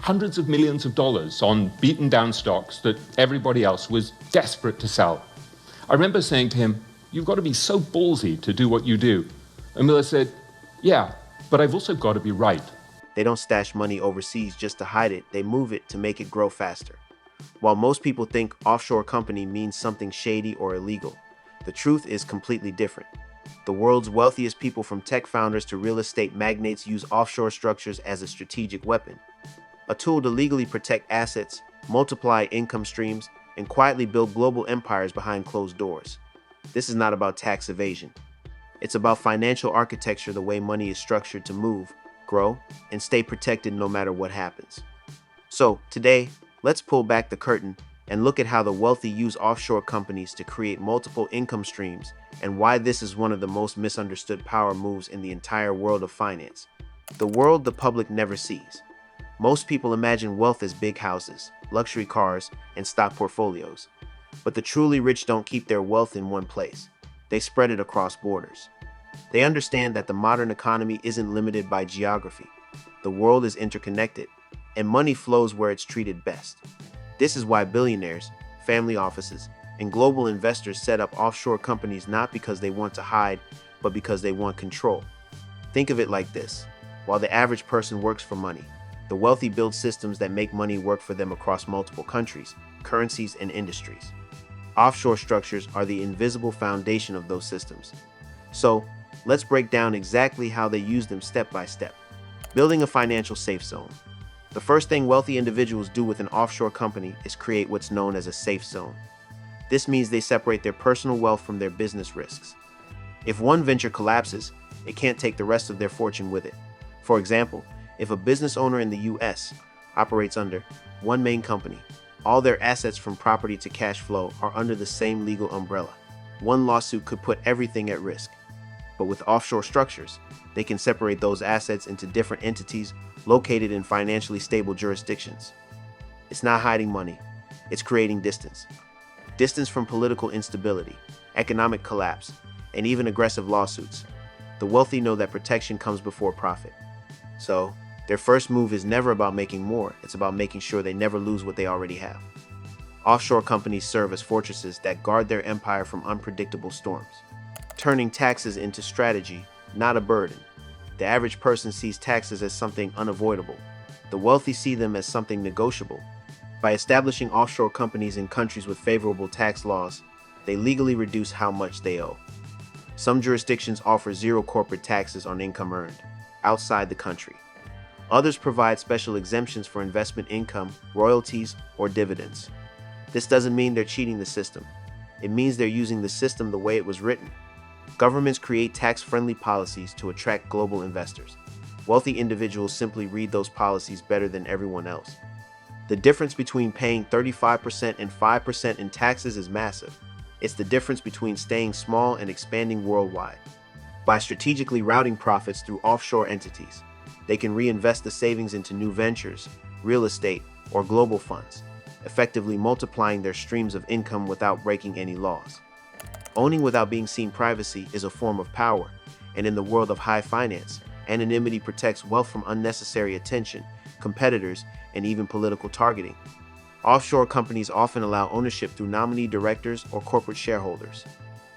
hundreds of millions of dollars on beaten down stocks that everybody else was desperate to sell. I remember saying to him, "You've got to be so ballsy to do what you do." And Miller said, "Yeah, but I've also got to be right." They don't stash money overseas just to hide it, they move it to make it grow faster. While most people think offshore company means something shady or illegal, the truth is completely different. The world's wealthiest people, from tech founders to real estate magnates, use offshore structures as a strategic weapon, a tool to legally protect assets, multiply income streams, and quietly build global empires behind closed doors. This is not about tax evasion. It's about financial architecture, the way money is structured to move, grow, and stay protected no matter what happens. So, today, let's pull back the curtain and look at how the wealthy use offshore companies to create multiple income streams, and why this is one of the most misunderstood power moves in the entire world of finance. The world the public never sees. Most people imagine wealth as big houses, luxury cars, and stock portfolios. But the truly rich don't keep their wealth in one place. They spread it across borders. They understand that the modern economy isn't limited by geography. The world is interconnected, and money flows where it's treated best. This is why billionaires, family offices, and global investors set up offshore companies, not because they want to hide, but because they want control. Think of it like this. While the average person works for money, the wealthy build systems that make money work for them across multiple countries, currencies, and industries. Offshore structures are the invisible foundation of those systems. So, let's break down exactly how they use them step by step. Building a financial safe zone. The first thing wealthy individuals do with an offshore company is create what's known as a safe zone. This means they separate their personal wealth from their business risks. If one venture collapses, it can't take the rest of their fortune with it. For example, if a business owner in the US operates under one main company, all their assets from property to cash flow are under the same legal umbrella. One lawsuit could put everything at risk. But with offshore structures, they can separate those assets into different entities located in financially stable jurisdictions. It's not hiding money, it's creating distance. Distance from political instability, economic collapse, and even aggressive lawsuits. The wealthy know that protection comes before profit. So, their first move is never about making more, it's about making sure they never lose what they already have. Offshore companies serve as fortresses that guard their empire from unpredictable storms, turning taxes into strategy, not a burden. The average person sees taxes as something unavoidable. The wealthy see them as something negotiable. By establishing offshore companies in countries with favorable tax laws, they legally reduce how much they owe. Some jurisdictions offer zero corporate taxes on income earned outside the country. Others provide special exemptions for investment income, royalties, or dividends. This doesn't mean they're cheating the system. It means they're using the system the way it was written. Governments create tax-friendly policies to attract global investors. Wealthy individuals simply read those policies better than everyone else. The difference between paying 35% and 5% in taxes is massive. It's the difference between staying small and expanding worldwide. By strategically routing profits through offshore entities, they can reinvest the savings into new ventures, real estate, or global funds, effectively multiplying their streams of income without breaking any laws. Owning without being seen privacy is a form of power, and in the world of high finance, anonymity protects wealth from unnecessary attention, competitors, and even political targeting. Offshore companies often allow ownership through nominee directors or corporate shareholders.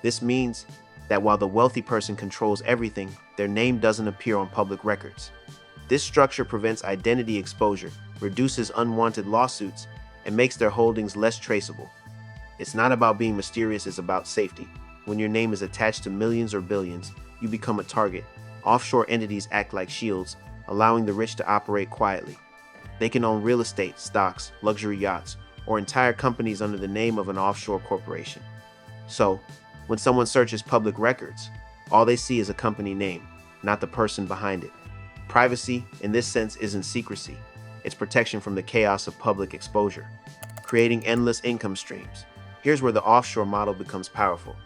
This means that while the wealthy person controls everything, their name doesn't appear on public records. This structure prevents identity exposure, reduces unwanted lawsuits, and makes their holdings less traceable. It's not about being mysterious, it's about safety. When your name is attached to millions or billions, you become a target. Offshore entities act like shields, allowing the rich to operate quietly. They can own real estate, stocks, luxury yachts, or entire companies under the name of an offshore corporation. So, when someone searches public records, all they see is a company name, not the person behind it. Privacy, in this sense, isn't secrecy. It's protection from the chaos of public exposure. Creating endless income streams. Here's where the offshore model becomes powerful.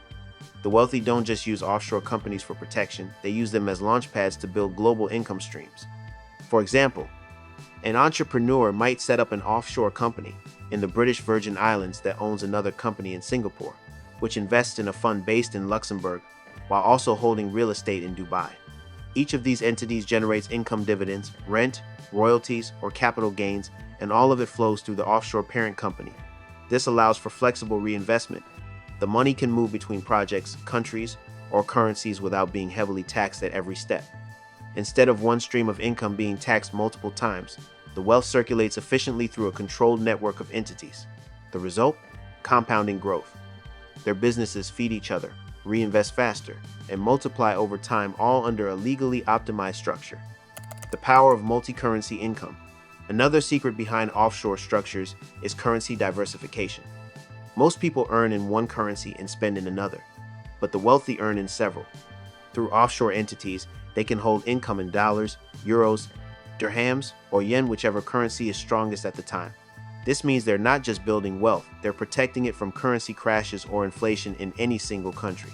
The wealthy don't just use offshore companies for protection, they use them as launchpads to build global income streams. For example, an entrepreneur might set up an offshore company in the British Virgin Islands that owns another company in Singapore, which invests in a fund based in Luxembourg while also holding real estate in Dubai. Each of these entities generates income dividends, rent, royalties, or capital gains, and all of it flows through the offshore parent company. This allows for flexible reinvestment. The money can move between projects, countries, or currencies without being heavily taxed at every step. Instead of one stream of income being taxed multiple times, the wealth circulates efficiently through a controlled network of entities. The result? Compounding growth. Their businesses feed each other, reinvest faster, and multiply over time, all under a legally optimized structure. The power of multi-currency income. Another secret behind offshore structures is currency diversification. Most people earn in one currency and spend in another, but the wealthy earn in several. Through offshore entities, they can hold income in dollars, euros, dirhams, or yen, whichever currency is strongest at the time. This means they're not just building wealth, they're protecting it from currency crashes or inflation in any single country.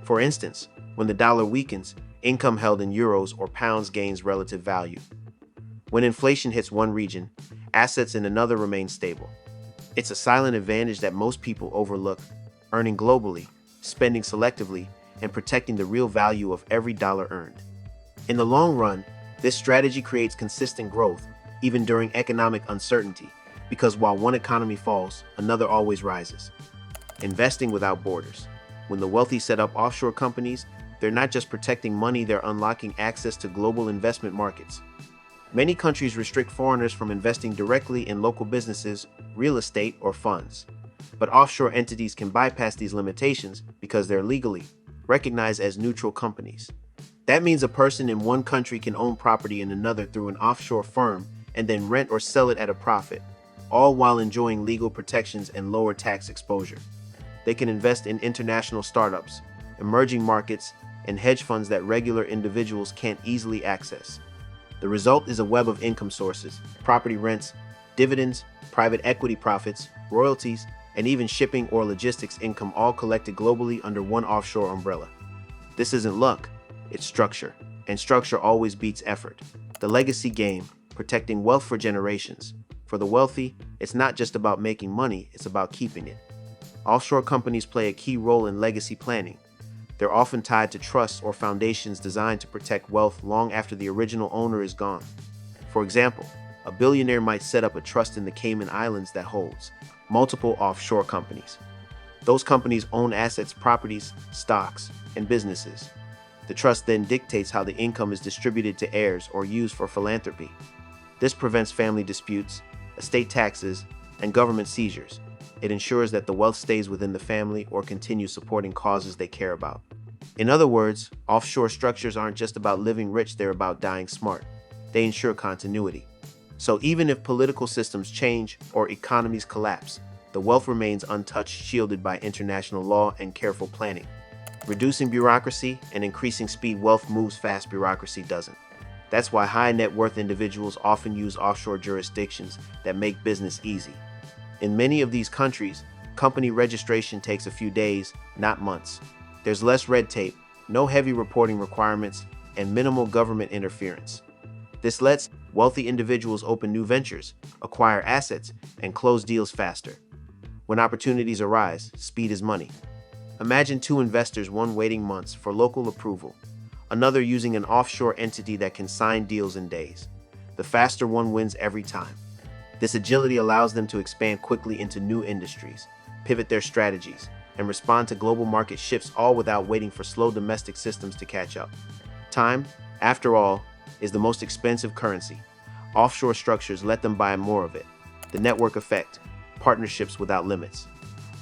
For instance, when the dollar weakens, income held in euros or pounds gains relative value. When inflation hits one region, assets in another remain stable. It's a silent advantage that most people overlook, earning globally, spending selectively, and protecting the real value of every dollar earned. In the long run, this strategy creates consistent growth, even during economic uncertainty, because while one economy falls, another always rises. Investing without borders. When the wealthy set up offshore companies, they're not just protecting money, they're unlocking access to global investment markets. Many countries restrict foreigners from investing directly in local businesses, real estate, or funds. But offshore entities can bypass these limitations because they're legally recognized as neutral companies. That means a person in one country can own property in another through an offshore firm and then rent or sell it at a profit, all while enjoying legal protections and lower tax exposure. They can invest in international startups, emerging markets, and hedge funds that regular individuals can't easily access. The result is a web of income sources: property rents, dividends, private equity profits, royalties, and even shipping or logistics income, all collected globally under one offshore umbrella. This isn't luck, it's structure, and structure always beats effort. The legacy game, protecting wealth for generations. For the wealthy, it's not just about making money, it's about keeping it. Offshore companies play a key role in legacy planning. They're often tied to trusts or foundations designed to protect wealth long after the original owner is gone. For example, a billionaire might set up a trust in the Cayman Islands that holds multiple offshore companies. Those companies own assets, properties, stocks, and businesses. The trust then dictates how the income is distributed to heirs or used for philanthropy. This prevents family disputes, estate taxes, and government seizures. It ensures that the wealth stays within the family or continues supporting causes they care about. In other words, offshore structures aren't just about living rich, they're about dying smart. They ensure continuity. So even if political systems change or economies collapse, the wealth remains untouched, shielded by international law and careful planning. Reducing bureaucracy and increasing speed. Wealth moves fast, bureaucracy doesn't. That's why high net worth individuals often use offshore jurisdictions that make business easy. In many of these countries, company registration takes a few days, not months. There's less red tape, no heavy reporting requirements, and minimal government interference. This lets wealthy individuals open new ventures, acquire assets, and close deals faster. When opportunities arise, speed is money. Imagine two investors, one waiting months for local approval, another using an offshore entity that can sign deals in days. The faster one wins every time. This agility allows them to expand quickly into new industries, pivot their strategies, and respond to global market shifts, all without waiting for slow domestic systems to catch up. Time, after all, is the most expensive currency. Offshore structures let them buy more of it. The network effect, partnerships without limits.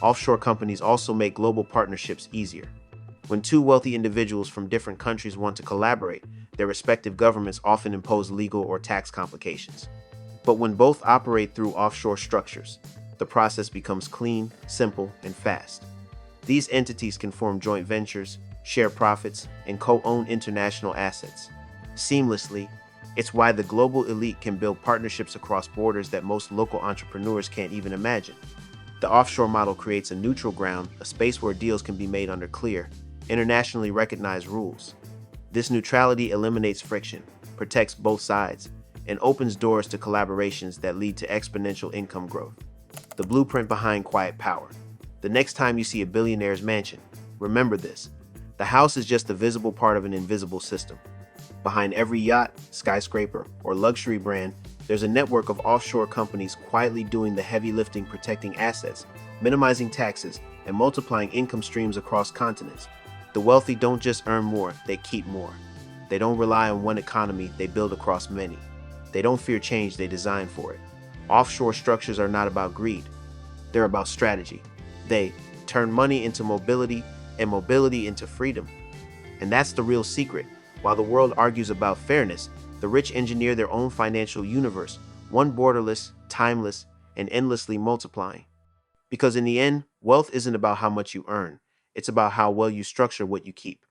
Offshore companies also make global partnerships easier. When two wealthy individuals from different countries want to collaborate, their respective governments often impose legal or tax complications. But when both operate through offshore structures, the process becomes clean, simple, and fast. These entities can form joint ventures, share profits, and co-own international assets seamlessly. It's why the global elite can build partnerships across borders that most local entrepreneurs can't even imagine. The offshore model creates a neutral ground, a space where deals can be made under clear, internationally recognized rules. This neutrality eliminates friction, protects both sides, and opens doors to collaborations that lead to exponential income growth. The blueprint behind quiet power. The next time you see a billionaire's mansion, remember this: the house is just the visible part of an invisible system. Behind every yacht, skyscraper, or luxury brand, there's a network of offshore companies quietly doing the heavy lifting, protecting assets, minimizing taxes, and multiplying income streams across continents. The wealthy don't just earn more, they keep more. They don't rely on one economy, they build across many. They don't fear change, they design for it. Offshore structures are not about greed, they're about strategy. They turn money into mobility and mobility into freedom. And that's the real secret. While the world argues about fairness, the rich engineer their own financial universe, one borderless, timeless, and endlessly multiplying. Because in the end, wealth isn't about how much you earn, it's about how well you structure what you keep.